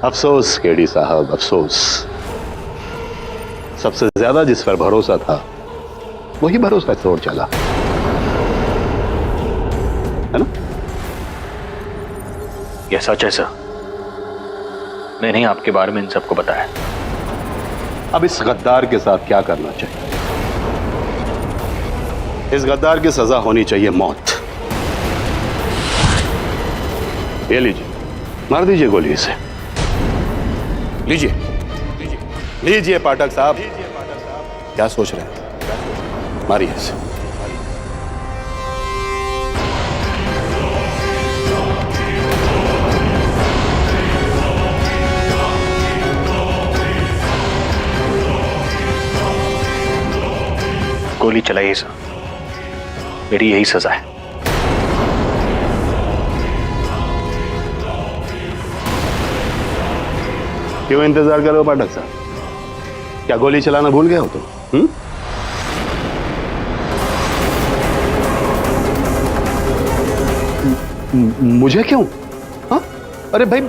अफसोस केडी साहब, अफसोस। सबसे ज्यादा जिस पर भरोसा था वही भरोसा तोड़ चला, है ना? यह सच है सर। मैंने ही आपके बारे में इन सबको बताया। अब इस गद्दार के साथ क्या करना चाहिए? इस गद्दार की सजा होनी चाहिए मौत। ये लीजिए, मार दीजिए गोली इसे। लीजिए लीजिए लीजिए पाठक साहब। क्या सोच रहे हैं? मारिए इसे। गोली चलाइए सर, मेरी यही सजा है। क्यों इंतजार करो पाठक साहब? क्या गोली चलाना भूल गए हो तुम? मुझे क्यों? हाँ? अरे भाई,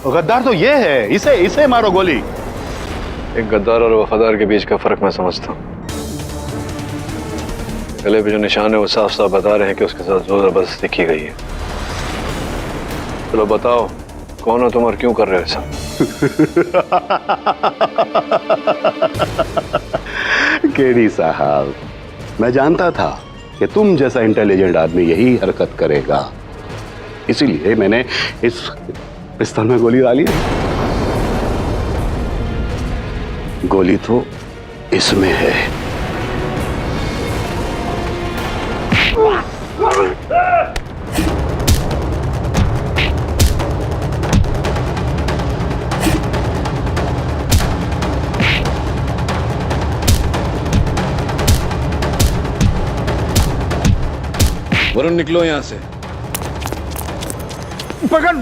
गद्दार तो ये है, इसे इसे मारो गोली। एक गद्दार और वफादार के बीच का फर्क मैं समझता हूँ। गले पे जो निशान है वो साफ साफ बता रहे हैं कि उसके साथ जोर जबरदस्ती की गई है। चलो बताओ, कौन हो तुम और क्यों कर रहे हो ऐसा? केडी साहब, मैं जानता था कि तुम जैसा इंटेलिजेंट आदमी यही हरकत करेगा, इसीलिए मैंने इस पिस्तौल में गोली डाली। गोली तो इसमें है। वरुण, निकलो यहां से। पकड़।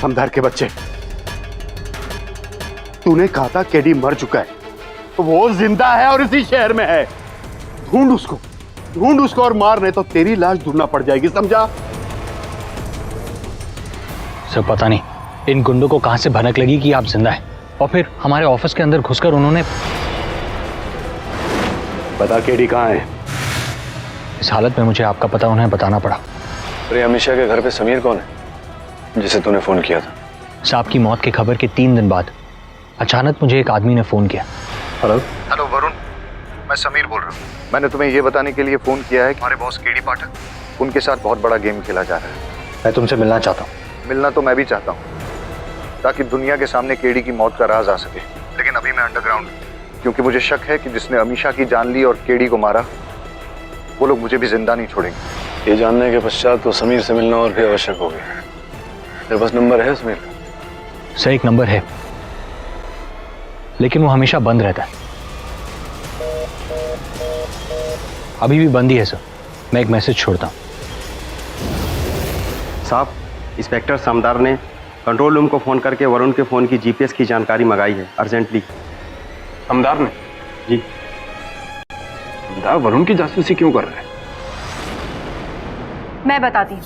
समदार के बच्चे, तूने कहा था केडी मर चुका है, वो जिंदा है और इसी शहर में है। ढूंढ उसको और मार, नहीं तो तेरी लाश ढूंढना पड़ जाएगी, समझा? सर पता नहीं इन गुंडों को कहां से भनक लगी कि आप जिंदा हैं, और फिर हमारे ऑफिस के अंदर घुसकर उन्होंने। पता केडी कहां है? इस हालत में मुझे आपका पता उन्हें बताना पड़ा। अरे अमीशा के घर पे समीर कौन है जिसे तूने फोन किया था? साहब की मौत की खबर के 3 दिन बाद अचानक मुझे एक आदमी ने फोन किया। हेलो वरुण, मैं समीर बोल रहा हूँ। मैंने तुम्हें ये बताने के लिए फोन किया है कि हमारे बॉस केडी पाठक, उनके साथ बहुत बड़ा गेम खेला जा रहा है। मैं तुमसे मिलना चाहता हूँ। मिलना तो मैं भी चाहता हूँ, ताकि दुनिया के सामने केडी की मौत का राज आ सके। लेकिन अभी मैं अंडरग्राउंड, क्योंकि मुझे शक है कि जिसने अमीशा की जान ली और केडी को मारा, वो लोग मुझे भी जिंदा नहीं छोड़ेंगे। ये जानने के पश्चात तो समीर से मिलना और भी आवश्यक हो गया। तेरे पास नंबर है समीर का? सर एक नंबर है, लेकिन वो हमेशा बंद रहता है। अभी भी बंद ही है सर। मैं एक मैसेज छोड़ता हूँ। साहब, इंस्पेक्टर समदार ने कंट्रोल रूम को फोन करके वरुण के फोन की जीपीएस की जानकारी मंगाई है अर्जेंटली। समदार ने? जी। समदार वरुण की जासूसी क्यों कर रहे हैं? मैं बताती हूँ।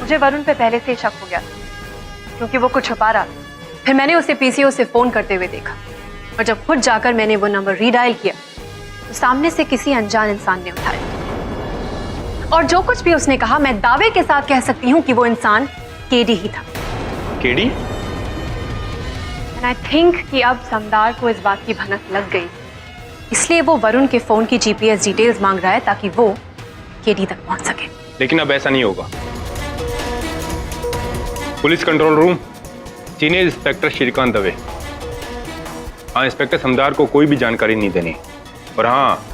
मुझे वरुण पे पहले से शक हो गया था, क्योंकि वो कुछ छुपा रहा था। फिर मैंने उसे पीसीओ से फोन करते हुए देखा, और जब खुद जाकर मैंने वो नंबर रीडायल किया तो सामने से किसी अनजान इंसान ने उठाया, और जो कुछ भी उसने कहा, मैं दावे के साथ कह सकती हूँ कि वो इंसान केडी ही था। केडी? एंड आई थिंक कि अब समदार को इस बात की भनक लग गई, इसलिए वो वरुण के फोन की जीपीएस डिटेल्स मांग रहा है ताकि वो केडी तक पहुंच सके। लेकिन अब ऐसा नहीं होगा। Police control room, senior inspector Shrikant Dave. हाँ, इंस्पेक्टर समदार को कोई भी जानकारी नहीं देनी, और हाँ,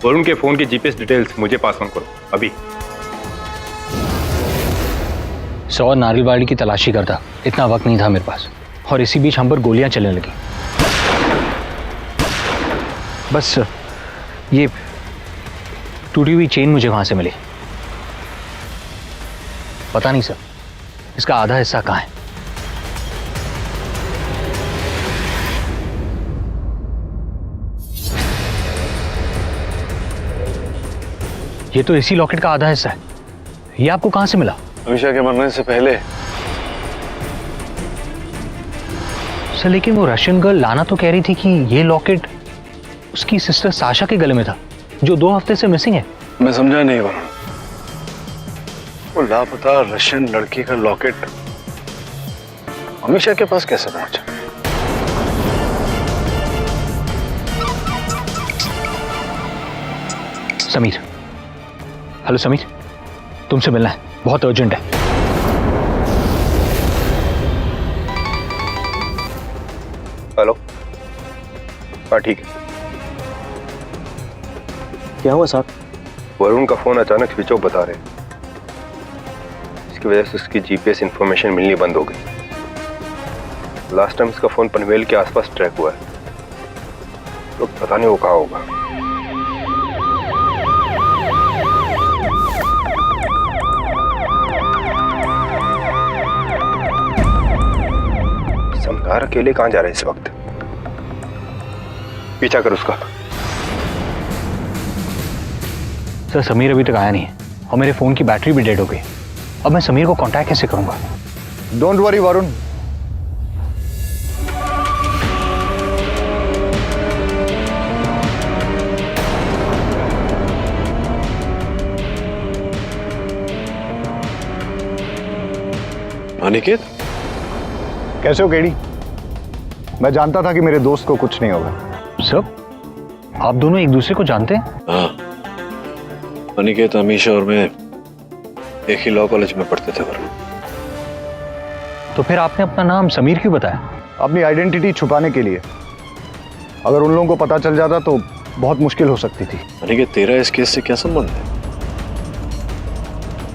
वरुण के फोन की जीपीएस डिटेल्स मुझे पास ऑन करो अभी। 100 नारियलवाड़ी की तलाशी करता, इतना वक्त नहीं था मेरे पास, और इसी बीच हम पर गोलियां चलने लगी। बस ये टूटी हुई चेन मुझे वहां से मिली। पता नहीं सर, इसका आधा हिस्सा कहाँ है। ये तो इसी लॉकेट का आधा हिस्सा है। ये आपको कहां से मिला? अमीशा के मरने से पहले। सर लेकिन वो रशियन गर्ल लाना तो कह रही थी कि ये लॉकेट उसकी सिस्टर साशा के गले में था, जो 2 हफ्ते से मिसिंग है। मैं समझा नहीं वरुण। वो लापता रशियन लड़की का लॉकेट अमीशा के पास कैसे पहुंचा? समीर, हेलो समीर, तुमसे मिलना है, बहुत अर्जेंट है। हेलो। हाँ ठीक है। क्या हुआ साहब? वरुण का फोन अचानक स्विच ऑफ बता रहे हैं। इसकी वजह से उसकी जीपीएस इंफॉर्मेशन मिलनी बंद हो गई। लास्ट टाइम इसका फोन पनवेल के आसपास ट्रैक हुआ है, तो पता नहीं वो कहाँ होगा। समदार अकेले कहाँ जा रहे हैं इस वक्त? पीछा कर उसका। सर समीर अभी तक आया नहीं है और मेरे फोन की बैटरी भी डेड हो गई। अब मैं समीर को कांटेक्ट कैसे करूंगा? डोंट वरी वरुण, अनिकेत, कैसे हो केडी? मैं जानता था कि मेरे दोस्त को कुछ नहीं होगा। सर आप दोनों एक दूसरे को जानते हैं? हाँ, अनिकेत, अमीशा और मैं एक ही लॉ कॉलेज में पढ़ते थे वरुण। तो फिर आपने अपना नाम समीर क्यों बताया? अपनी आइडेंटिटी छुपाने के लिए। अगर उन लोगों को पता चल जाता तो बहुत मुश्किल हो सकती थी। अनिकेत, तेरा इस केस से क्या संबंध है?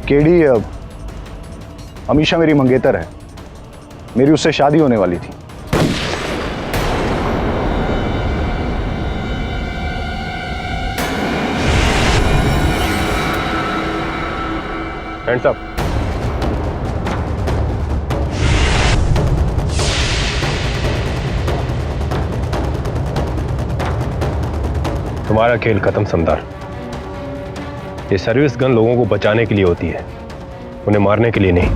केडी, अमीशा मेरी मंगेतर है, मेरी उससे शादी होने वाली थी। Hands up. तुम्हारा खेल खत्म समदार। ये सर्विस गन लोगों को बचाने के लिए होती है, उन्हें मारने के लिए नहीं।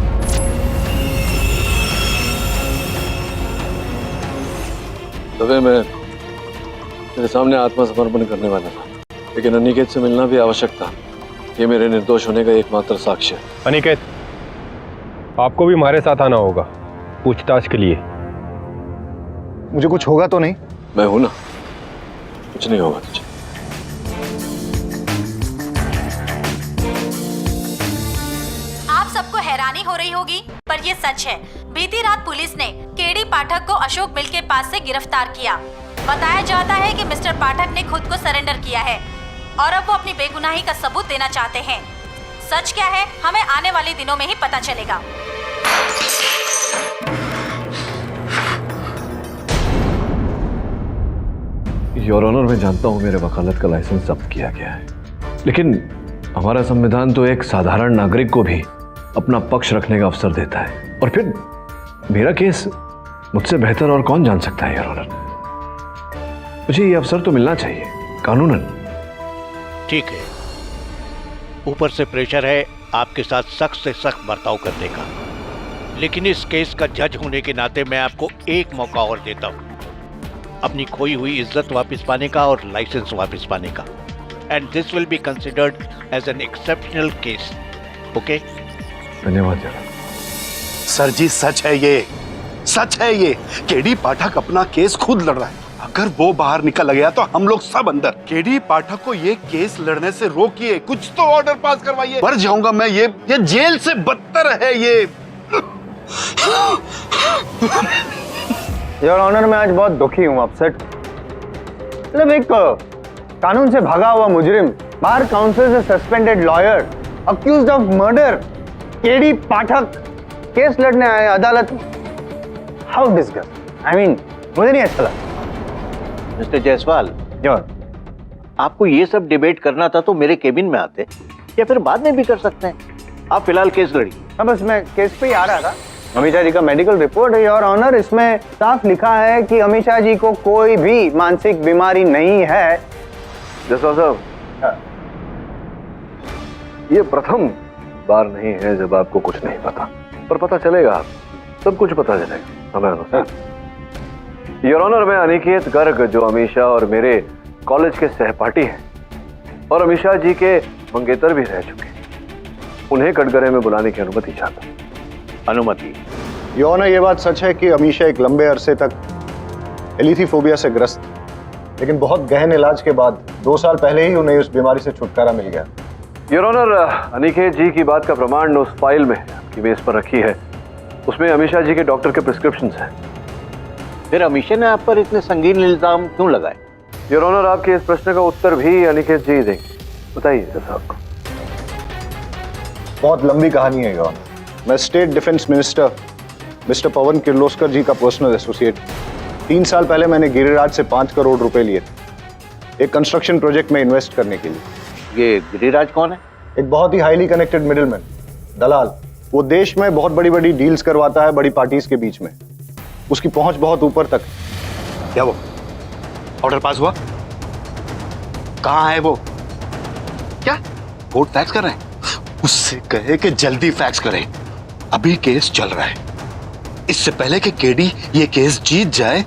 तभी मैं तेरे सामने आत्मसमर्पण करने वाला था, लेकिन अनिकेत से मिलना भी आवश्यक था। ये मेरे निर्दोष होने का एकमात्र साक्ष्य है। अनिकेत, आपको भी हमारे साथ आना होगा पूछताछ के लिए। मुझे कुछ होगा तो नहीं? मैं हूं ना, कुछ नहीं होगा तुझे। आप सबको हैरानी हो रही होगी, पर ये सच है। बीती रात पुलिस ने केडी पाठक को अशोक मिल के पास से गिरफ्तार किया। बताया जाता है कि मिस्टर पाठक ने खुद को सरेंडर किया है और अब वो अपनी बेगुनाही का सबूत देना चाहते हैं। सच क्या है, हमें आने वाले दिनों में ही पता चलेगा। योर ऑनर, मैं जानता हूं मेरे वकालत का लाइसेंस जब्त किया गया है, लेकिन हमारा संविधान तो एक साधारण नागरिक को भी अपना पक्ष रखने का अवसर देता है, और फिर मेरा केस मुझसे बेहतर और कौन जान सकता है योर ऑनर। मुझे ये अवसर तो मिलना चाहिए कानूनन। ठीक है, ऊपर से प्रेशर है आपके साथ सख्त से सख्त बर्ताव करने का, लेकिन इस केस का जज होने के नाते मैं आपको एक मौका और देता हूं अपनी खोई हुई इज्जत वापस पाने का और लाइसेंस वापस पाने का। And this will be considered as an exceptional case. Okay, धन्यवाद यार। सर जी सच है ये, सच है ये। केडी पाठक अपना केस खुद लड़ रहा है। अगर वो बाहर निकल गया तो हम लोग सब अंदर। केडी पाठक को ये केस लड़ने से रोकिए, कुछ तो ऑर्डर पास करवाइए। मर जाऊंगा मैं, ये जेल से बदतर है ये। योर ऑनर, मैं आज बहुत दुखी हूँ, अपसेट। मतलब एक कानून से भागा हुआ मुजरिम, बार काउंसिल से suspended lawyer, accused of murder, KD Pathak case लड़ने आए अदालत में। हाउ डिस्गस्ट, आई मीन मुझे नहीं अच्छा लगा। मिस्टर जायसवाल, आपको ये सब डिबेट करना था तो मेरे केबिन में आते, या फिर बाद में भी कर सकते हैं। आप फिलहाल केस लड़िए। हाँ, बस मैं केस पे ही आ रहा था। अमीशा जी का मेडिकल रिपोर्ट है योर ऑनर, इसमें साफ लिखा है कि अमीशा जी को कोई भी मानसिक बीमारी नहीं है। जसवाल साहब, ये प्रथम बार नहीं है जब आपको कुछ नहीं पता, पर पता चलेगा, सब कुछ पता चलेगा समय अनुसार। योर ऑनर, मैं अनिकेत गर्ग, जो अमीशा और मेरे कॉलेज के सहपाठी हैं और अमीशा जी के मंगेतर भी रह चुके हैं, उन्हें कटघरे में बुलाने की अनुमति चाहता हूं। अनुमति? योर ऑनर, ये बात सच है कि अमीशा एक लंबे अरसे तक एलिथीफोबिया से ग्रस्त, लेकिन बहुत गहन इलाज के बाद 2 साल पहले ही उन्हें उस बीमारी से छुटकारा मिल गया। योर ऑनर, अनिकेत जी की बात का प्रमाण उस फाइल में आपकी मेज पर रखी है, उसमें अमीशा जी के डॉक्टर के प्रिस्क्रिप्शंस हैं। फिर अमीशा ने आप पर इतने संगीन इल्जाम क्यों लगाए? योर ऑनर, आपके इस प्रश्न का उत्तर भी अनिकेत जी देंगे। बताइए सर साहब को। बहुत लंबी कहानी है योर ऑनर। मैं स्टेट डिफेंस मिनिस्टर मिस्टर पवन किर्लोस्कर जी का पर्सनल एसोसिएट। 3 साल पहले मैंने गिरिराज से 5 करोड़ रुपए लिए थे एक कंस्ट्रक्शन प्रोजेक्ट में इन्वेस्ट करने के लिए। ये गिरिराज कौन है? एक बहुत ही हाईली कनेक्टेड मिडिलमैन, दलाल। वो देश में बहुत बड़ी बड़ी डील्स करवाता है बड़ी पार्टीज के बीच में। उसकी पहुंच बहुत ऊपर तक। क्या वो ऑर्डर पास हुआ? कहां है वो? क्या कोर्ट फैक्स कर रहे हैं? उससे कहे कि जल्दी फैक्स करे, अभी केस चल रहा है। इससे पहले कि केडी ये केस जीत जाए,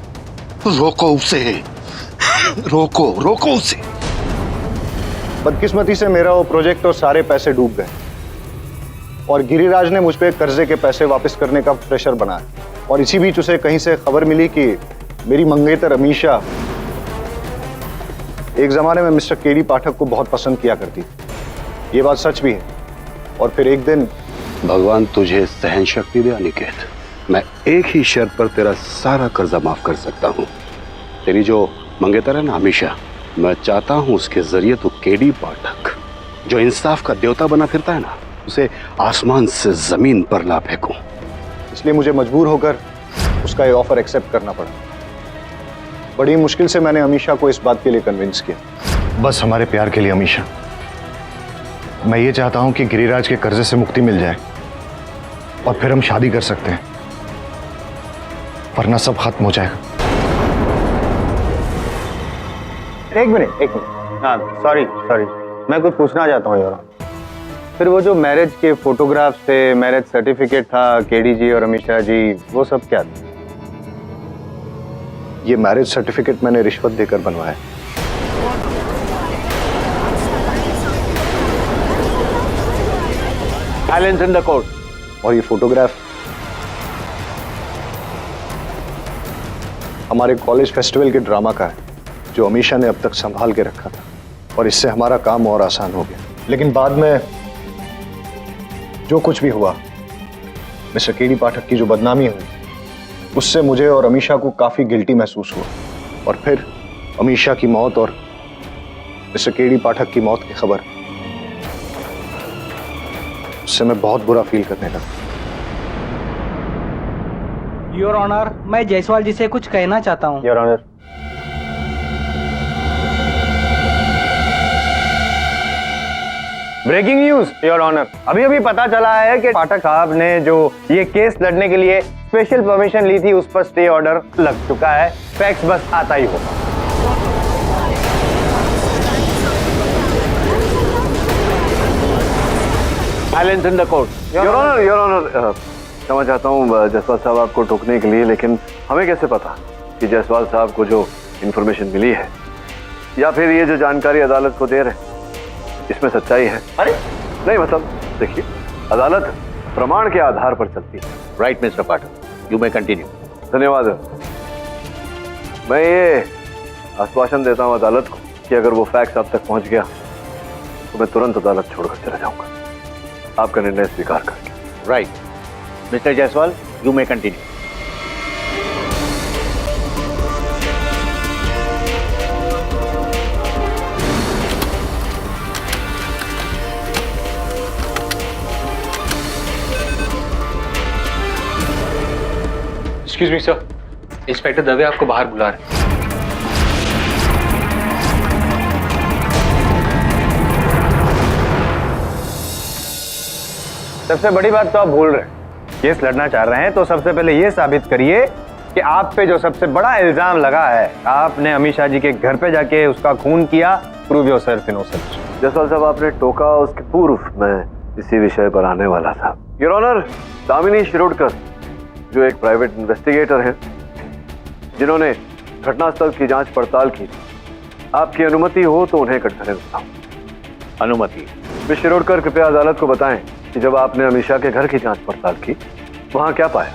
रोको उसे, रोको उसे। बदकिस्मती से मेरा वो प्रोजेक्ट और सारे पैसे डूब गए और गिरिराज ने मुझ पे कर्जे के पैसे वापस करने का प्रेशर बनाया। और इसी बीच उसे कहीं से खबर मिली कि मेरी मंगेतर अमीशा एक जमाने में मिस्टर केडी पाठक को बहुत पसंद किया करती थी। ये बात सच भी है। और फिर एक दिन, भगवान तुझे सहन शक्ति दे अनिकेत, मैं एक ही शर्त पर तेरा सारा कर्जा माफ कर सकता हूँ। तेरी जो मंगेतर है ना अमीशा, मैं चाहता हूँ उसके जरिए तो केडी पाठक, जो इंसाफ का देवता बना फिरता है ना, उसे आसमान से जमीन पर ला फेंकूं। इसलिए मुझे मजबूर होकर उसका ये ऑफर एक्सेप्ट करना पड़ा। बड़ी मुश्किल से मैंने अमीशा को इस बात के लिए कन्विंस किया। बस हमारे प्यार के लिए अमीशा, मैं ये चाहता हूं कि गिरिराज के कर्जे से मुक्ति मिल जाए और फिर हम शादी कर सकते हैं, वरना सब खत्म हो जाएगा। एक मिनट। हाँ, सॉरी, मैं कुछ पूछना चाहता हूँ यार। फिर वो जो मैरिज के फोटोग्राफ्स थे, मैरिज सर्टिफिकेट था, केडी जी और अमीशा जी, वो सब क्या था? ये मैरिज सर्टिफिकेट मैंने रिश्वत देकर बनवाया। Silence in the court. और ये फोटोग्राफ हमारे कॉलेज फेस्टिवल के ड्रामा का है, जो अमीशा ने अब तक संभाल के रखा था। और इससे हमारा काम और आसान हो गया। लेकिन बाद में जो कुछ भी हुआ, मिस्टर केडी पाठक की जो बदनामी हुई, उससे मुझे और अमीशा को काफी गिल्टी महसूस हुआ। और फिर अमीशा की मौत और मिस्टर केडी पाठक की मौत की खबर, उससे मैं बहुत बुरा फील करने लगा। योर ऑनर, मैं जायसवाल जी से कुछ कहना चाहता हूँ। Your honour, breaking news your honour, अभी पता चला है कि पाठक साहब ने जो ये केस लड़ने के लिए स्पेशल परमिशन ली थी, उस पर स्टे ऑर्डर लग चुका है। फैक्स बस आता ही होगा। Silence in the court. Your honour, क्षमा चाहता हूँ जायसवाल साहब आपको टोकने के लिए, लेकिन हमें कैसे पता कि जायसवाल साहब को जो इन्फॉर्मेशन मिली है या फिर ये जो जानकारी अदालत को दे रहे हैं, इसमें सच्चाई है? अरे नहीं, मतलब देखिए, अदालत प्रमाण के आधार पर चलती है। Right mister Pathak, you may continue. धन्यवाद। मैं ये आश्वासन देता हूँ अदालत को कि अगर वो फैक्स आप तक पहुंच गया तो मैं तुरंत अदालत छोड़कर चला जाऊंगा, आपका निर्णय स्वीकार करके। Right mister Jaiswal, you may continue. Excuse me sir, inspector Dave आपको बाहर बुला रहे हैं। सबसे बड़ी बात तो आप भूल रहे हैं। केस लड़ना चाह रहे हैं तो सबसे पहले ये साबित करिए कि आप पे जो सबसे बड़ा इल्जाम लगा है, आपने अमीशा जी के घर पे जाके उसका खून किया prove yourself innocent. जसवाल साहब, आपने टोका, उसके पूर्व मैं इसी विषय पर आने वाला था। योर ऑनर, दामिनी शिरोडकर जो एक प्राइवेट इन्वेस्टिगेटर हैं, जिन्होंने घटनास्थल की जांच पड़ताल की, आपकी अनुमति हो तो उन्हें कटघरे बताऊं। अनुमति? मिस शिरोडकर, कृपया अदालत को बताएं कि जब आपने अमीशा के घर की जांच पड़ताल की, वहां क्या पाया?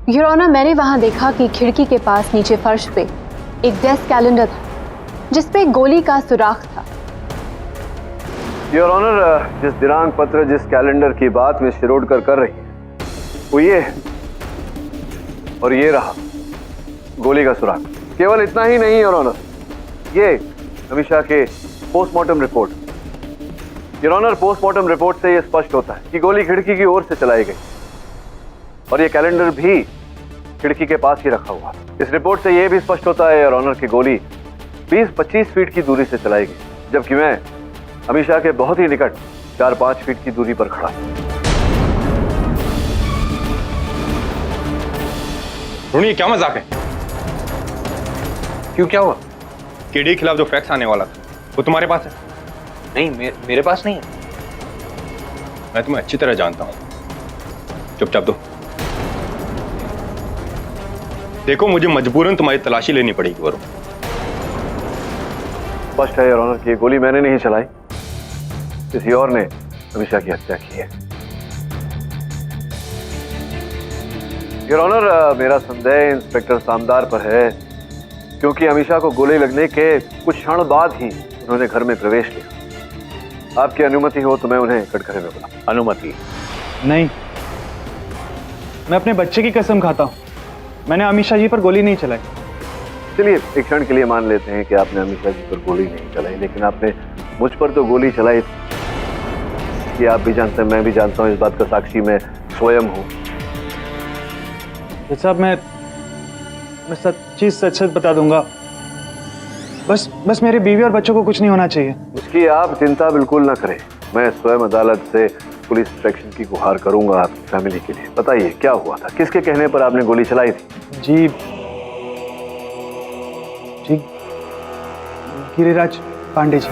योर ऑनर, मैंने वहां देखा कि खिड़की के पास नीचे फर्श पे एक डेस्क कैलेंडर था जिसपे गोली का सुराख था। योर ऑनर, जिस दिनांक पत्र, जिस कैलेंडर की बात मिस शिरोडकर कर रही है, वो ये है, और ये रहा गोली का सुराख। केवल इतना ही नहीं योर ऑनर, ये अमीशा के postmortem report. Your honour, postmortem report से यह स्पष्ट होता है कि गोली खिड़की की ओर से चलाई गई, और ये कैलेंडर भी खिड़की के पास ही रखा हुआ। इस रिपोर्ट से यह भी स्पष्ट होता है योर ऑनर कि गोली 20-25 फीट की दूरी से चलाई गई, जबकि मैं अमीशा के बहुत ही निकट 4-5 फीट की दूरी पर खड़ा। रोनी, क्या मजाक है? क्यों, क्या हुआ? केडी के खिलाफ जो फैक्स आने वाला था वो तुम्हारे पास है? नहीं, मेरे पास नहीं है। मैं तुम्हें अच्छी तरह जानता हूं। चुपचाप दो। देखो, मुझे मजबूरन तुम्हारी तलाशी लेनी पड़ेगी वरुण। स्पष्ट है योर ऑनर कि गोली मैंने नहीं चलाई, किसी और ने अमीशा की हत्या की है। योर ऑनर, मेरा संदेह इंस्पेक्टर सामदार पर है, क्योंकि अमीशा को गोली लगने के कुछ क्षण बाद ही उन्होंने घर में प्रवेश किया। आपकी अनुमति हो तो मैं उन्हें कटघरे में बुलाऊं। अनुमति? नहीं, मैं अपने बच्चे की कसम खाता हूँ, मैंने अमीशा जी पर गोली नहीं चलाई। चलिए एक क्षण के लिए मान लेते हैं कि आपने अमीशा जी पर गोली नहीं चलाई, लेकिन आपने मुझ पर तो गोली चलाई। कि आप भी जानते हैं, मैं भी जानता हूँ, इस बात का साक्षी मैं स्वयं हूँ। साहब, मैं सच बता दूंगा। बस मेरी बीवी और बच्चों को कुछ नहीं होना चाहिए। उसकी आप चिंता बिल्कुल ना करें, मैं स्वयं अदालत से पुलिस प्रोटेक्शन की गुहार करूंगा आपकी फैमिली के लिए। बताइए क्या हुआ था, किसके कहने पर आपने गोली चलाई थी? जी Giriraj Pande ji.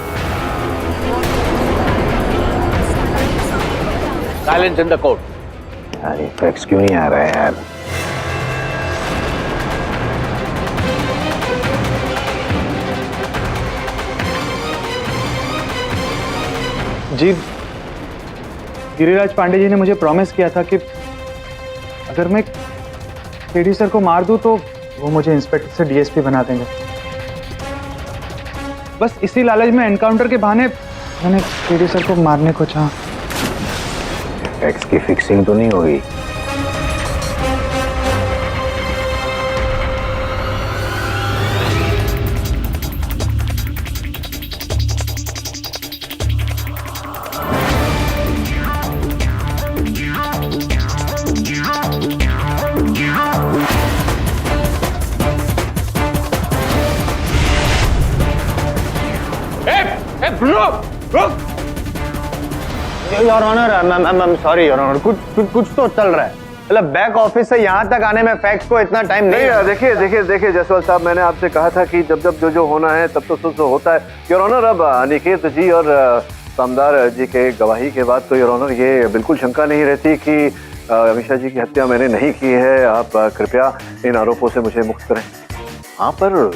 Silence in the court. अरे फैक्स क्यों नहीं आ रहा है यार? जी, गिरिराज पांडे जी ने मुझे प्रॉमिस किया था कि अगर मैं केडी सर को मार दूं तो वो मुझे इंस्पेक्टर से डीएसपी बना देंगे। बस इसी लालच में एनकाउंटर के बहाने मैंने केडी सर को मारने को चाहा। फैक्स की फिक्सिंग तो नहीं होगी? Your honour, I am sorry your honour, कुछ तो चल रहा है। मतलब बैक ऑफिस से यहाँ तक आने में फैक्स को इतना टाइम नहीं। देखिए जसवाल साहब, मैंने आपसे कहा था कि जब जो होना है तब तो होता है। योर ऑनर, अब अनिकेत जी और सामदार जी के गवाही के बाद तो योर ऑनर ये बिल्कुल शंका नहीं रहती कि अमीशा जी की हत्या मैंने नहीं की है। आप कृपया इन आरोपों से मुझे मुक्त करें। हाँ, पर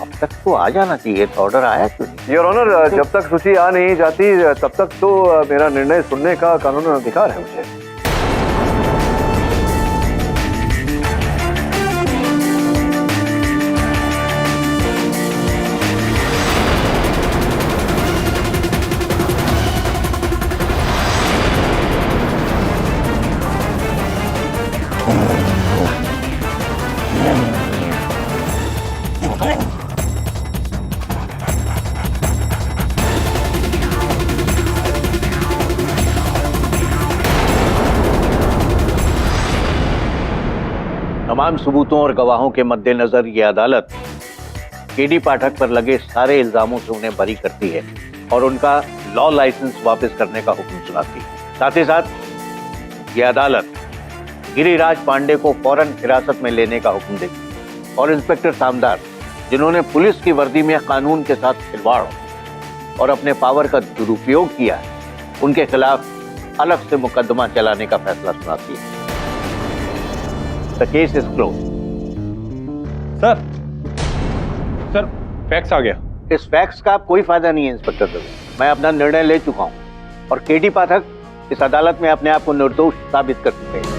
अब तक तो आ जाना चाहिए था, ऑर्डर आया क्यों नहीं? योर ऑनर, जब तक सूची आ नहीं जाती तब तक तो मेरा निर्णय सुनने का कानूनी अधिकार है मुझे। तमाम सबूतों और गवाहों के मद्देनजर ये अदालत केडी पाठक पर लगे सारे इल्जामों से उन्हें बरी करती है और उनका लॉ लाइसेंस वापस करने का हुक्म सुनाती है। साथ ही साथ ये अदालत गिरिराज पांडे को फौरन हिरासत में लेने का हुक्म देती है और इंस्पेक्टर सामदार जिन्होंने पुलिस की वर्दी में कानून के साथ खिलवाड़ और अपने पावर का दुरुपयोग किया है, उनके खिलाफ अलग से मुकदमा चलाने का फैसला सुनाती है। The case is close. Sir fax आ गया। इस फैक्स का कोई फायदा नहीं है इंस्पेक्टर दवे। मैं अपना निर्णय ले चुका हूं और केडी पाठक इस अदालत में अपने आप को निर्दोष साबित कर चुके हैं।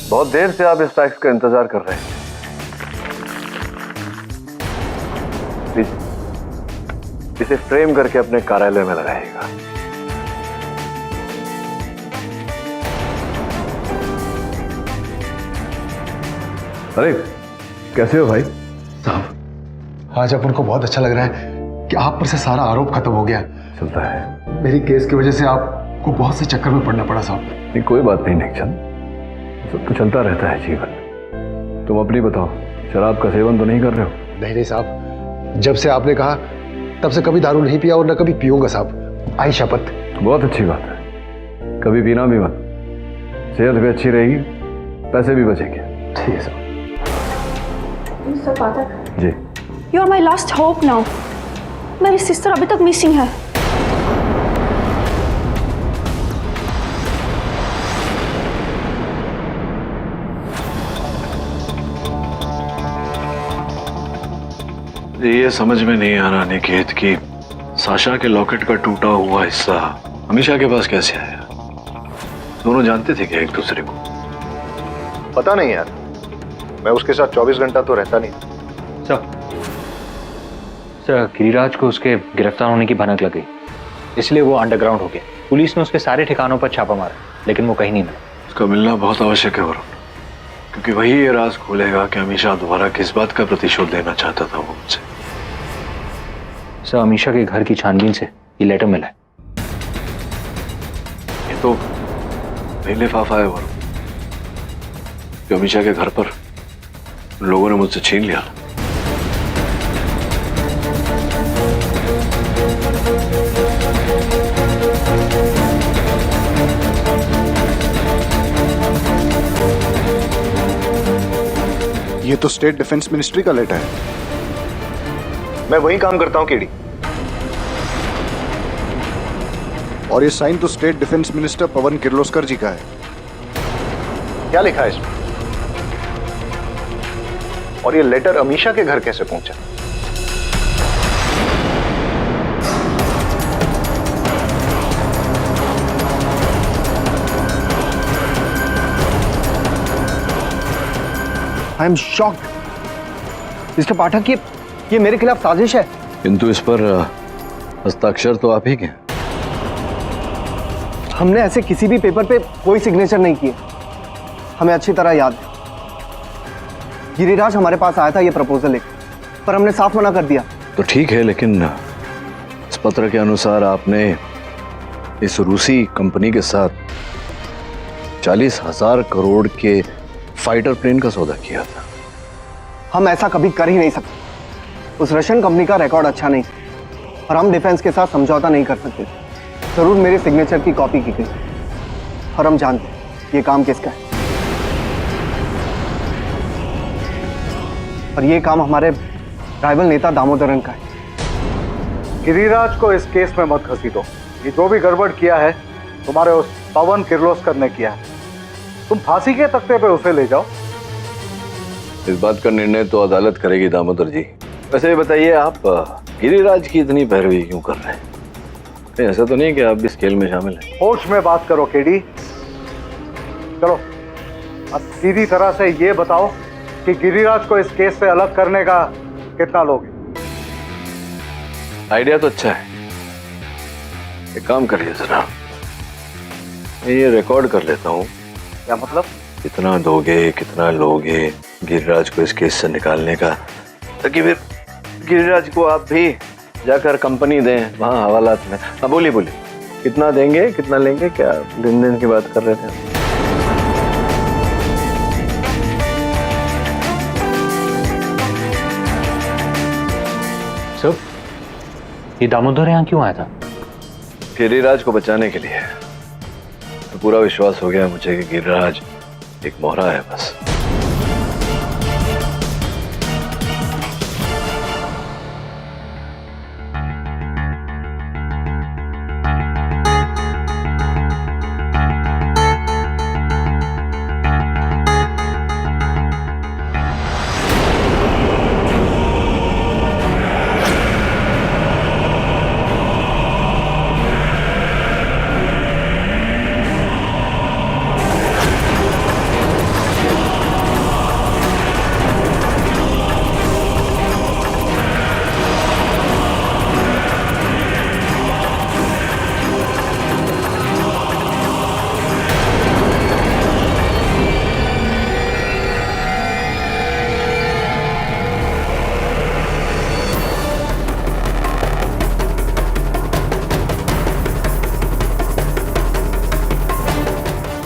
बहुत देर से आप इस फैक्स का इंतजार कर रहे हैं। प्लीज इसे फ्रेम करके अपने कार्यालय में लगाइएगा। अरे कैसे हो भाई? साहब आज अपन को बहुत अच्छा लग रहा है कि आप पर से सारा आरोप खत्म हो गया। चलता है। मेरी केस की वजह से आपको बहुत से चक्कर में पड़ना पड़ा साहब। नहीं कोई बात नहीं निकचंद, सब तो चलता रहता है जीवन। तुम अपनी बताओ, शराब का सेवन तो नहीं कर रहे हो? नहीं साहब, जब से आपने कहा तब से कभी दारू नहीं पिया और न कभी पीऊंगा साहब, आई शपथ। बहुत अच्छी बात है, कभी पीना भी मत। सेहत भी अच्छी रहेगी, पैसे भी बचेंगे। ठीक है साहब। Mister Pathak ji, you are my last hope now. मेरी सिस्टर अभी तक मिसिंग है। ये समझ में नहीं आ रहा निकेत कि साशा के लॉकेट का टूटा हुआ हिस्सा अमीशा के पास कैसे आया? दोनों जानते थे क्या एक दूसरे को? पता नहीं यार, मैं उसके साथ 24 घंटा तो रहता नहीं। सर गिरिराज को उसके गिरफ्तार होने की भनक लग गई, इसलिए वो अंडरग्राउंड हो गया। पुलिस ने उसके सारे ठिकानों पर छापा मारा, लेकिन वो कहीं नहीं मिला। उसका मिलना बहुत आवश्यक है वरुण, क्योंकि वही ये राज खोलेगा कि अमीशा दोबारा किस बात का प्रतिशोध लेना चाहता था वो मुझसे। सर अमीशा के घर की छानबीन से ये लेटर मिला है। ये तो वही लिफाफा है वरुण, जो अमीशा के घर पर उन लोगों ने मुझसे छीन लिया। ये तो स्टेट डिफेंस मिनिस्ट्री का लेटर है। मैं वहीं काम करता हूं केडी, और ये साइन तो स्टेट डिफेंस मिनिस्टर पवन किर्लोस्कर जी का है। क्या लिखा है इसमें? और ये लेटर अमीशा के घर कैसे पहुंचा? आई एम शॉक्ड मिस्टर पाठक, ये मेरे खिलाफ साजिश है। किंतु इस पर हस्ताक्षर तो आप ही के। हमने ऐसे किसी भी पेपर पे कोई सिग्नेचर नहीं किए। हमें अच्छी तरह याद है, गिरिराज हमारे पास आया था ये प्रपोजल लेकर, पर हमने साफ मना कर दिया। तो ठीक है, लेकिन इस पत्र के अनुसार आपने इस रूसी कंपनी के साथ 40,000 करोड़ के फाइटर प्लेन का सौदा किया था। हम ऐसा कभी कर ही नहीं सकते। उस रशियन कंपनी का रिकॉर्ड अच्छा नहीं और हम डिफेंस के साथ समझौता नहीं कर सकते। जरूर मेरे सिग्नेचर की कॉपी की गई और हम जानते हैं ये काम किसका है, और ये काम हमारे राइवल नेता दामोदरन का है। गिरिराज को इस केस में मत घसीटो। ये जो भी गड़बड़ किया है तुम्हारे उस पवन किर्लोस्कर ने किया है। तुम फांसी के तख्ते पे उसे ले जाओ। इस बात का निर्णय तो अदालत करेगी दामोदर जी। वैसे ये बताइए, आप गिरिराज की इतनी पैरवी क्यों कर रहे हैं? नहीं, ऐसा तो नहीं कि आप भी इस खेल में शामिल हैं? होश में बात करो केडी। चलो अब सीधी तरह से ये बताओ कि गिरिराज को इस केस से अलग करने का कितना लोगे? आइडिया तो अच्छा है, एक काम करिए जरा, मैं ये रिकॉर्ड कर लेता हूँ। क्या मतलब? कितना दोगे, कितना लोगे गिरिराज को इस केस से निकालने का, ताकि फिर गिरिराज को आप भी जाकर कंपनी दें वहाँ हवालात में। हाँ बोलिए बोलिए, कितना देंगे, कितना लेंगे? क्या लेन देन की बात कर रहे थे? सर ये दामोदर यहाँ क्यों आया था? गिरिराज को बचाने के लिए। पूरा विश्वास हो गया मुझे कि गिरिराज एक मोहरा है बस।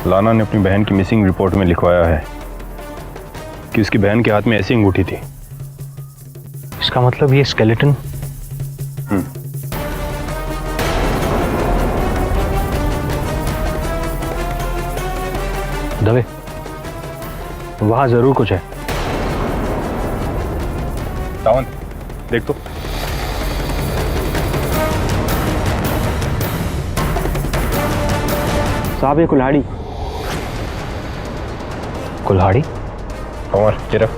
लाना ने अपनी बहन की मिसिंग रिपोर्ट में लिखवाया है कि उसकी बहन के हाथ में ऐसी अंगूठी थी। इसका मतलब ये स्केलेटन दवे, वहां जरूर कुछ है। सावंत देख तो। साहब ये कुल्हाड़ी। कुल्हाड़ी? और चिरफ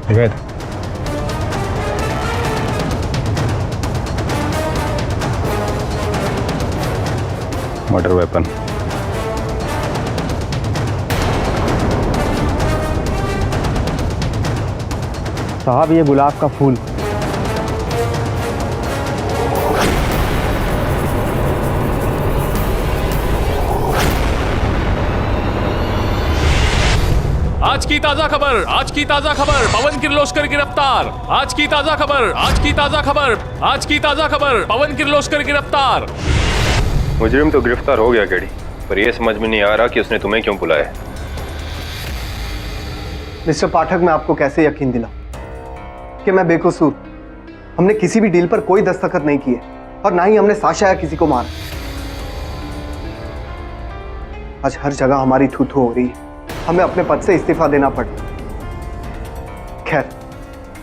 निवेद। Murder weapon. साहब ये गुलाब का फूल। आज की ताजा खबर, आज की ताजा खबर, पवन किर्लोस्कर गिरफ्तार। आज की ताजा खबर, आज की ताजा खबर, आज की ताजा खबर, पवन किर्लोस्कर गिरफ्तार। मुजरिम तो गिरफ्तार हो गया केडी, पर यह समझ में नहीं आ रहा कि उसने तुम्हें क्यों बुलाया। मिस्टर पाठक, मैं आपको कैसे यकीन दिलाऊं कि मैं बेकसूर। हमने किसी भी डील पर कोई दस्तखत नहीं किए और ना ही हमने साशा या किसी को मारा। आज हर जगह हमारी थू-थू हो रही है, हमें अपने पद से इस्तीफा देना पड़े। खैर,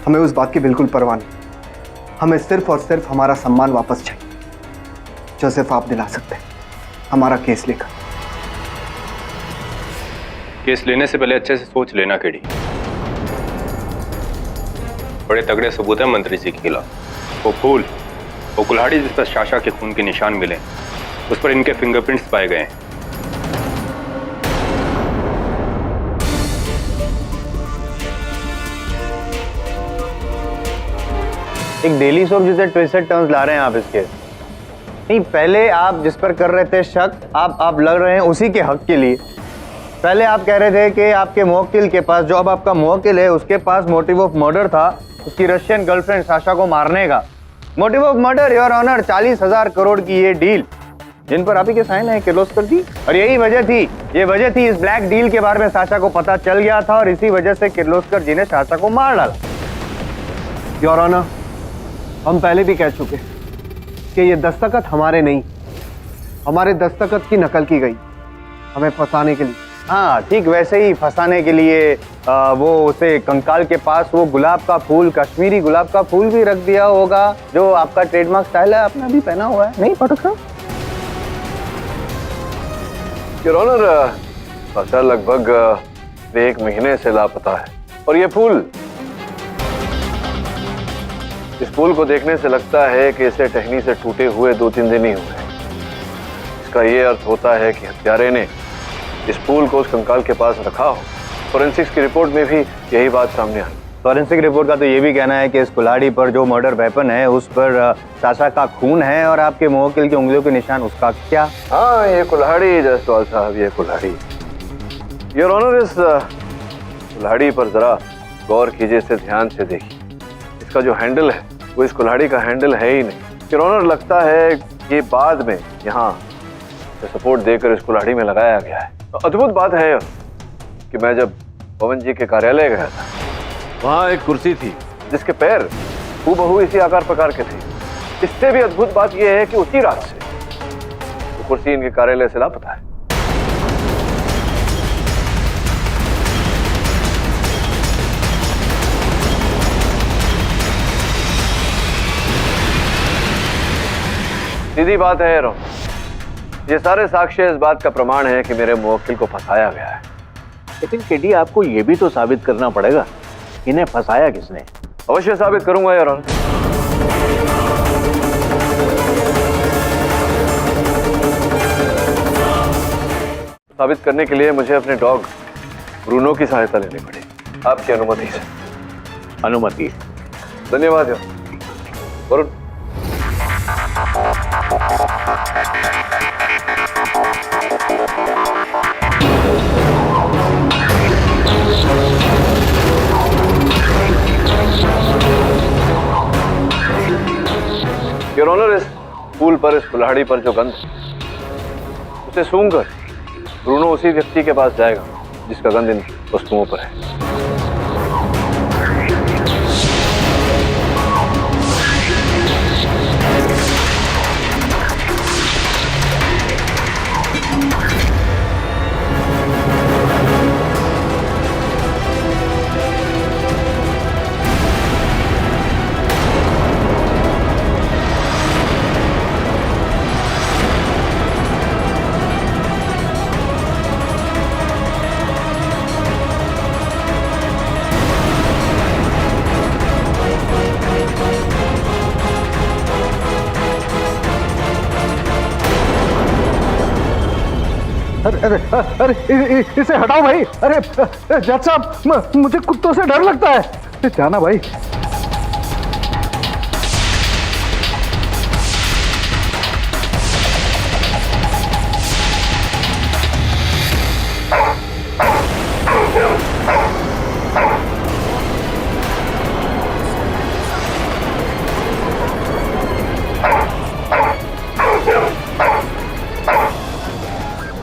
हमें उस बात की बिल्कुल परवाह नहीं। हमें सिर्फ और सिर्फ हमारा सम्मान वापस चाहिए, जो सिर्फ आप दिला सकते हैं। हमारा केस लेकर। केस लेने से पहले अच्छे से सोच लेना केडी। बड़े तगड़े सबूत हैं मंत्री जी के खिलाफ। वो फूल, वो कुल्हाड़ी जिस पर साशा के खून के निशान मिले, उस पर इनके फिंगरप्रिंट्स पाए गए हैं। एक डेली सोप जिसे ट्विस्टेड टर्न्स ला रहे हैं आप इसके। नहीं, पहले आप जिस पर कर रहे थे शक, आप लड़ रहे हैं उसी के हक के लिए। पहले आप कह रहे थे कि आपके मुवक्किल के पास, जो अब आपका मुवक्किल है, उसके पास मोटिव ऑफ मर्डर था, उसकी रशियन गर्लफ्रेंड साशा को मारने का। Motive of murder, your honour, 40,000 crore की ये डील जिन पर आप ही के साइन है किर्लोस्कर जी। और यही वजह थी, ये वजह थी, इस ब्लैक डील के बारे में साशा को पता चल गया था और इसी वजह से किर्लोस्कर जी ने साशा को मार डाला। योर ऑनर, हम पहले भी कह चुके कि ये दस्तखत हमारे नहीं, हमारे दस्तखत की नकल की गई हमें फंसाने के लिए। हाँ, ठीक वैसे ही फंसाने के लिए वो उसे कंकाल के पास वो गुलाब का फूल, कश्मीरी गुलाब का फूल भी रख दिया होगा, जो आपका ट्रेडमार्क स्टाइल है, आपने भी पहना हुआ है। नहीं पाठक साहब? योर ऑनर, साशा लगभग 1 महीने से लापता है और ये फूल, इस फूल को देखने से लगता है कि इसे टहनी से टूटे हुए 2-3 दिन ही हुए हैं। इसका ये अर्थ होता है कि हत्यारे ने इस फूल को उस कंकाल के पास रखा हो। फोरेंसिक्स की रिपोर्ट में भी यही बात सामने आई। फॉरेंसिक रिपोर्ट का तो ये भी कहना है कि इस कुल्हाड़ी पर जो मर्डर वेपन है उस पर साशा का खून है और आपके मुवक्किल की उंगलियों के निशान उसका क्या? हाँ, ये कुल्हाड़ी जायसवाल साहब, ये कुल्हाड़ी। योर ऑनर, इस कुल्हाड़ी पर जरा गौर कीजिए, इसे ध्यान से देखिए। इसका जो हैंडल है वो इस कुल्हाड़ी का हैंडल है ही नहीं। योर ऑनर, लगता है ये बाद में यहाँ सपोर्ट देकर इस कुल्हाड़ी में लगाया गया है। अद्भुत बात है कि मैं जब पवन जी के कार्यालय गया था, वहाँ एक कुर्सी थी जिसके पैर हूबहू इसी आकार प्रकार के थे। इससे भी अद्भुत बात यह है कि उसी रात से कुर्सी इनके कार्यालय से लापता है। सीधी बात है रो, ये सारे साक्ष्य इस बात का प्रमाण है कि मेरे मुवक्किल को फंसाया गया है। लेकिन केडी, आपको यह भी तो साबित करना पड़ेगा इन्हें फंसाया किसने। अवश्य साबित करूंगा यार। साबित करने के लिए मुझे अपने डॉग ब्रूनो की सहायता लेनी पड़ेगी, आपकी अनुमति से। अनुमति? धन्यवाद यार। वरुण, योर ऑनर, इस पुल पर, इस कुल्हाड़ी पर जो गंध, उसे सूंघकर ब्रूनो उसी व्यक्ति के पास जाएगा जिसका गंध इन वस्तुओं पर है। अरे अरे इसे हटाओ भाई। अरे जज साहब, मुझे कुत्तों से डर लगता है। जाना भाई।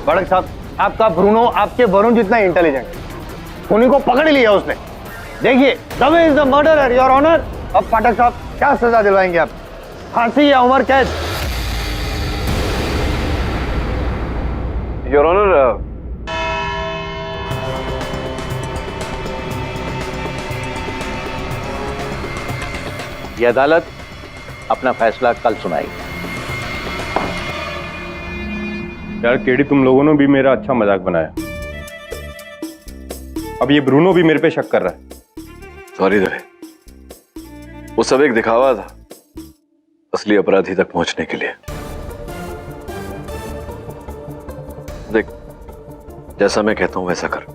बड़क साहब, आपका ब्रूनो आपके वरुण जितना इंटेलिजेंट, उन्हीं को पकड़ लिया उसने। देखिए, Dave is the murderer your honour. अब पाठक साहब क्या सजा दिलवाएंगे आप? फांसी या उम्र कैद? योर ऑनर, ये अदालत अपना फैसला कल सुनाएगी। यार केडी, तुम लोगों ने भी मेरा अच्छा मजाक बनाया। अब ये ब्रूनो भी मेरे पे शक कर रहा है। सॉरी दवे, वो सब एक दिखावा था असली अपराधी तक पहुंचने के लिए। देख, जैसा मैं कहता हूं वैसा कर।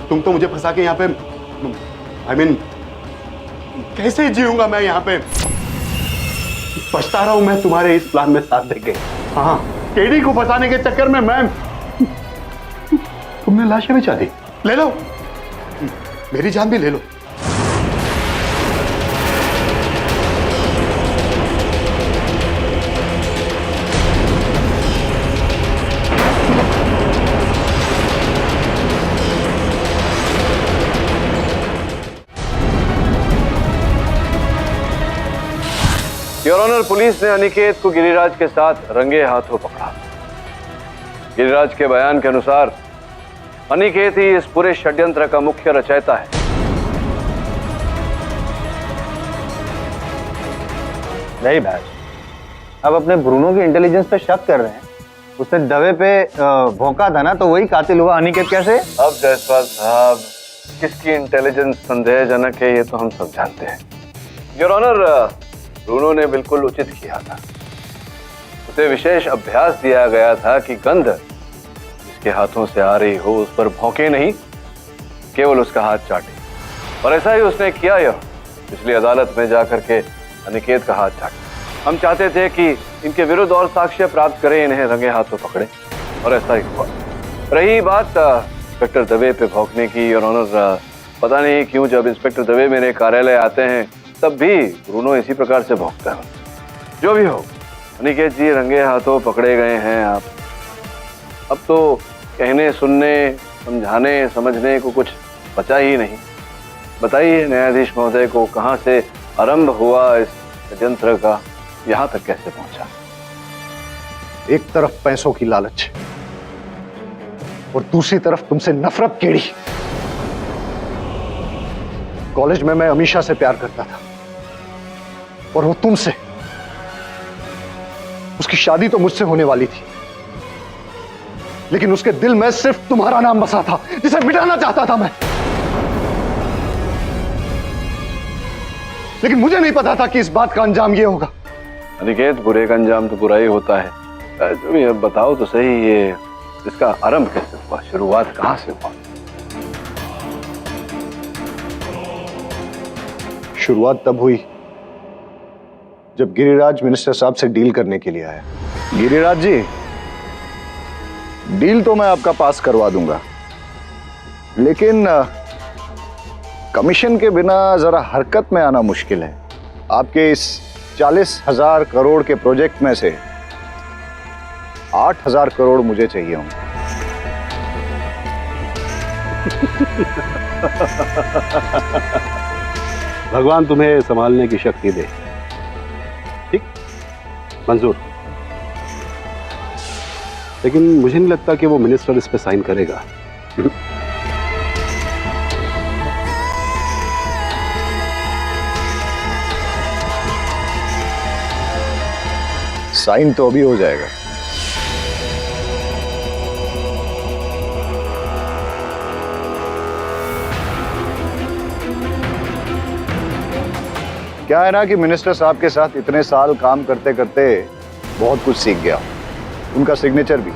तुम तो मुझे फंसा के यहाँ पे, I mean, कैसे जीऊंगा मैं यहाँ पे? पछता रहा हूं मैं तुम्हारे इस प्लान में साथ देके। हाँ, केडी को फंसाने के चक्कर में मैं, तुमने लाशें बचा दी। ले लो, मेरी जान भी ले लो। योर ऑनर, पुलिस ने अनिकेत को गिरिराज के साथ रंगे हाथों पकड़ा। गिरिराज के बयान के अनुसार अनिकेत ही इस पूरे षड्यंत्र का मुख्य रचयिता है। नहीं भाई, अब अपने ब्रूनो की इंटेलिजेंस पे शक कर रहे हैं। उसने दवे पे भौंका था ना, तो वही कातिल हुआ। अनिकेत कैसे? अब जायसवाल साहब, किसकी इंटेलिजेंस संदेहजनक है ये तो हम सब जानते हैं। योर ऑनर, ब्रूनो ने बिल्कुल उचित किया था। उसे विशेष अभ्यास दिया गया था कि गंध जिसके हाथों से आ रही हो उस पर भौंके नहीं, केवल उसका हाथ चाटे। और ऐसा ही उसने किया। यह पिछली अदालत में जाकर के अनिकेत का हाथ चाटा। हम चाहते थे कि इनके विरुद्ध और साक्ष्य प्राप्त करें, इन्हें रंगे हाथों पकड़े, और ऐसा ही हुआ। रही बात इंस्पेक्टर दवे पे भौंकने की, योर ऑनर, पता नहीं क्यों जब इंस्पेक्टर दवे मेरे कार्यालय आते हैं तब भी ब्रूनो इसी प्रकार से भौंकता है। जो भी हो, अनिकेत जी रंगे हाथों पकड़े गए हैं। आप अब तो कहने, सुनने, समझाने, समझने को कुछ बचा ही नहीं। बताइए न्यायाधीश महोदय को, कहां से आरंभ हुआ इस षड्यंत्र का, यहां तक कैसे पहुंचा? एक तरफ पैसों की लालच और दूसरी तरफ तुमसे नफरत केड़ी। कॉलेज में मैं अमीशा से प्यार करता था और वो तुमसे। उसकी शादी तो मुझसे होने वाली थी, लेकिन उसके दिल में सिर्फ तुम्हारा नाम बसा था, जिसे मिटाना चाहता था मैं। लेकिन मुझे नहीं पता था कि इस बात का अंजाम ये होगा। अनिकेत, बुरे का अंजाम तो बुरा ही होता है। तुम ये बताओ तो सही, ये इसका आरंभ कैसे हुआ, शुरुआत कहां से हुआ? शुरुआत तब हुई जब गिरिराज मिनिस्टर साहब से डील करने के लिए आया। गिरिराज जी, डील तो मैं आपका पास करवा दूंगा, लेकिन कमीशन के बिना जरा हरकत में आना मुश्किल है। आपके इस 40,000 करोड़ के प्रोजेक्ट में से 8,000 करोड़ मुझे चाहिए होंगे। भगवान तुम्हें संभालने की शक्ति दे। ठीक, मंजूर। लेकिन मुझे नहीं लगता कि वो मिनिस्टर इस पे साइन करेगा। साइन तो अभी हो जाएगा। क्या है ना कि मिनिस्टर साहब के साथ इतने साल काम करते करते बहुत कुछ सीख गया। उनका सिग्नेचर भी।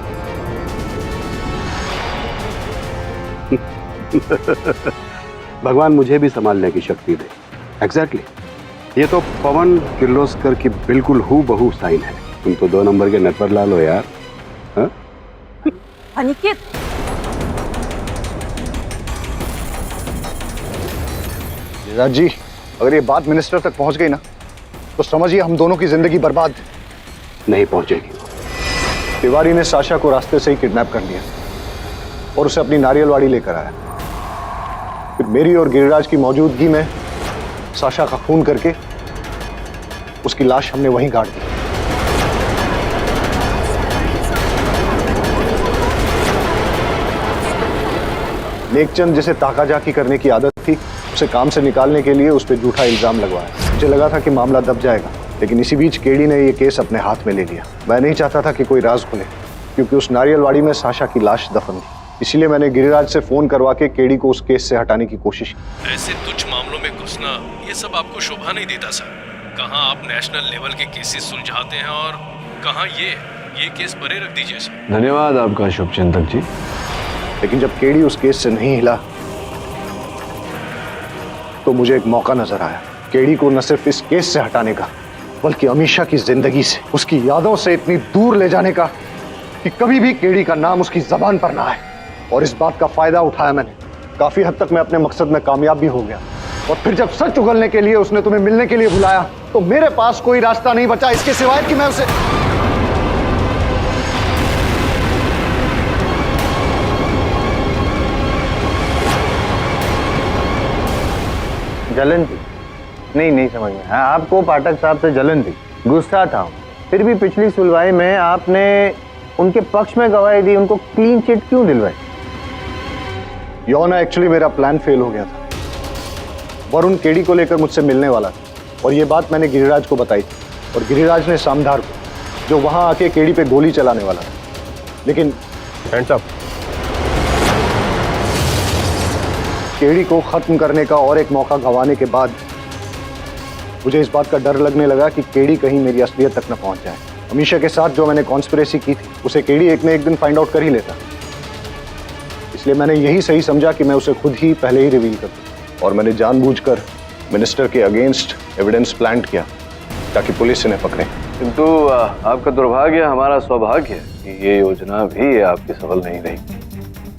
भगवान मुझे भी संभालने की शक्ति दे। एग्जैक्टली, ये तो पवन किर्लोस्कर की बिल्कुल हूबहू साइन है। तुम तो 2 नंबर के नटवर लाल हो यार। हाँ? अनिकेत, गिरिराज जी, अगर ये बात मिनिस्टर तक पहुंच गई ना, तो समझिए हम दोनों की जिंदगी बर्बाद। नहीं पहुंचेगी। तिवारी ने साशा को रास्ते से ही किडनैप कर लिया और उसे अपनी नारियलवाड़ी लेकर आया। फिर मेरी और गिरिराज की मौजूदगी में साशा का खून करके उसकी लाश हमने वहीं गाड़ दी। नेकचंद, जिसे ताकाजाकी करने की आदत थी, उसे काम से निकालने के लिए उस पर झूठा इल्जाम लगवाया। मुझे लगा था कि मामला दब जाएगा, लेकिन इसी बीच केडी ने यह केस अपने हाथ में ले लिया। मैं नहीं चाहता था कि कोई राज खुले, क्योंकि उस नारियलवाड़ी में साशा की लाश दफन थी। इसीलिए मैंने गिरिराज से फोन करवा के केडी को उस केस से हटाने की कोशिश की। ऐसे तुच्छ मामलों में घुसना, ये सब आपको शोभा नहीं देता सर। कहाँ आप नेशनल लेवल के केसेस सुलझाते हैं और कहाँ ये केस परे रख दीजिए सर। धन्यवाद आपका शुभचिंतक जी। लेकिन जब केडी उस केस से नहीं हिला, तो मुझे एक मौका नजर आया केडी को न सिर्फ इस केस से हटाने का, बल्कि अमीशा की जिंदगी से, उसकी यादों से इतनी दूर ले जाने का कि कभी भी केडी का नाम उसकी जबान पर ना आए। और इस बात का फायदा उठाया मैंने। काफी हद तक मैं अपने मकसद में कामयाब भी हो गया। और फिर जब सच उगलने के लिए उसने तुम्हें मिलने के लिए बुलाया, तो मेरे पास कोई रास्ता नहीं बचा इसके सिवाय कि मैं उसे जलन थी। नहीं समझ में। हाँ, आपको पाठक साहब से जलन थी, गुस्सा था। फिर भी पिछली सुनवाई में आपने उनके पक्ष में गवाही दी, उनको क्लीन चिट क्यों दिलवाई? योना, एक्चुअली मेरा प्लान फेल हो गया था। वरुण केडी को लेकर मुझसे मिलने वाला था और ये बात मैंने गिरिराज को बताई थी, और गिरिराज ने सामधार को, जो वहां आके केडी पे गोली चलाने वाला था। लेकिन हैंड्स अप। केडी को खत्म करने का और एक मौका गंवाने के बाद मुझे इस बात का डर लगने लगा कि केडी कहीं मेरी असलियत तक न पहुंच जाए। अमीशा के साथ जो मैंने कॉन्स्पिरेसी की थी, उसे केडी एक न एक दिन फाइंड आउट कर ही लेता। इसलिए मैंने यही सही समझा कि मैं उसे खुद ही पहले ही रिवील कर दूं, और मैंने जानबूझकर मिनिस्टर के अगेंस्ट एविडेंस प्लांट किया ताकि पुलिस इन्हें पकड़े। किंतु आपका दुर्भाग्य हमारा सौभाग्य है कि ये योजना भी आपकी सफल नहीं रही।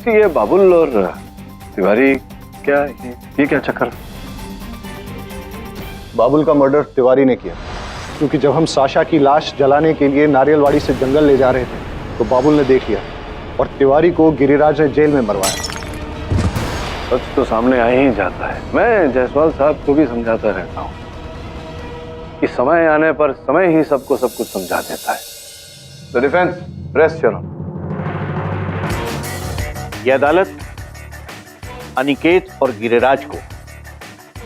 कि ये बाबुल और तिवारी ये क्या चक्कर? बाबुल का मर्डर तिवारी ने किया, क्योंकि जब हम साशा की लाश जलाने के लिए नारियलवाड़ी से जंगल ले जा रहे थे, तो बाबुल ने देख लिया और तिवारी को गिरिराज ने जेल में मरवाया। सच तो सामने आ ही जाता है। मैं जायसवाल साहब को भी समझाता रहता हूँ कि समय आने पर समय ही सबको सब कुछ समझा देता है। The defence, rest your honour. यह अदालत अनिकेत और गिरिराज को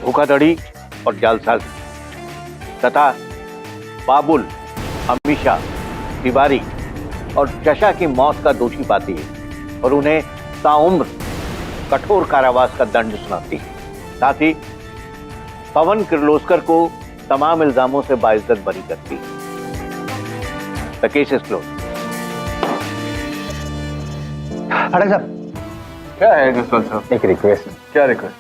धोखाधड़ी और जालसाजी तथा बाबुल, अमीशा, तिवारी और चशा की मौत का दोषी पाती है और उन्हें ताउम्र कठोर कारावास का दंड सुनाती है। साथ ही पवन किर्लोस्कर को तमाम इल्जामों से बाइज्जत बरी करती है। The case is close. अरे साहब, क्या है जसवंत साहब? एक रिक्वेस्ट। क्या रिक्वेस्ट?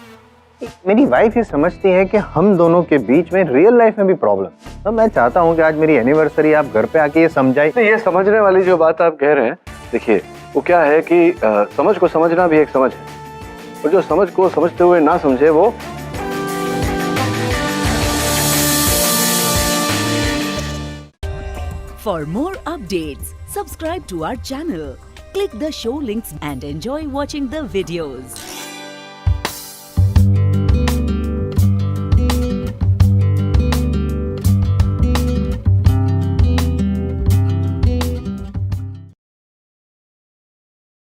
मेरी वाइफ ये समझती है कि हम दोनों के बीच में रियल लाइफ में भी प्रॉब्लम। तो मैं चाहता हूँ कि आज मेरी एनिवर्सरी आप घर पे आके ये समझाए। तो ये समझने वाली जो बात आप कह रहे हैं, देखिए वो क्या है कि समझ को समझना भी एक समझ है, और जो समझ को समझते हुए ना समझे वो For more updates, subscribe to our channel, click the show links and enjoy watching the videos.